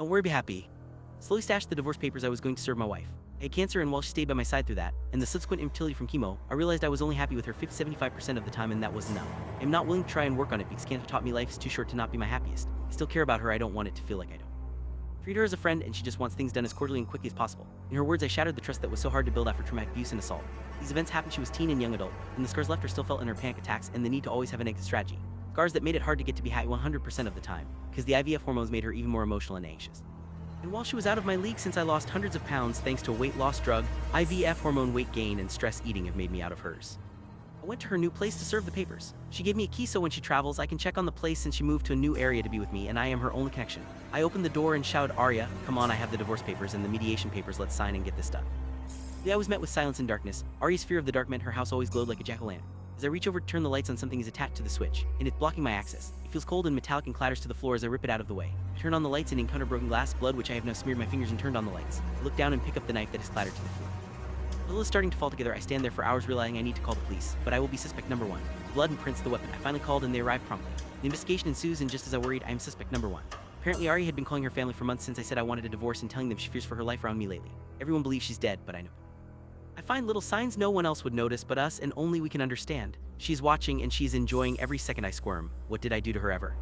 Don't worry, be happy. Slowly stashed the divorce papers I was going to serve my wife. I had cancer, and while she stayed by my side through that, and the subsequent infertility from chemo, I realized I was only happy with her 75% of the time, and that was enough. I'm not willing to try and work on it because cancer taught me life is too short to not be my happiest. I still care about her, I don't want it to feel like I don't. Treat her as a friend, and she just wants things done as cordially and quickly as possible. In her words, I shattered the trust that was so hard to build after traumatic abuse and assault. These events happened she was teen and young adult, and the scars left her still felt in her panic attacks and the need to always have an exit strategy. Scars that made it hard to get to be happy 100% of the time, because the IVF hormones made her even more emotional and anxious. And while she was out of my league since I lost hundreds of pounds thanks to a weight loss drug, IVF hormone weight gain and stress eating have made me out of hers. I went to her new place to serve the papers. She gave me a key so when she travels, I can check on the place since she moved to a new area to be with me and I am her only connection. I opened the door and shouted, "Arya, come on, I have the divorce papers and the mediation papers, let's sign and get this done." I was met with silence and darkness. Arya's fear of the dark meant her house always glowed like a jack-o'-lantern. As I reach over to turn the lights on, something is attached to the switch, and it's blocking my access. It feels cold and metallic and clatters to the floor as I rip it out of the way. I turn on the lights and encounter broken glass, blood which I have now smeared my fingers and turned on the lights. I look down and pick up the knife that has clattered to the floor. The will is starting to fall together. I stand there for hours realizing I need to call the police, but I will be suspect number one. The blood and prints, the weapon. I finally called and they arrived promptly. The investigation ensues, and just as I worried, I am suspect number one. Apparently Arya had been calling her family for months since I said I wanted a divorce and telling them she fears for her life around me lately. Everyone believes she's dead, but I know. I find little signs no one else would notice but us, and only we can understand. She's watching and she's enjoying every second I squirm. What did I do to her ever?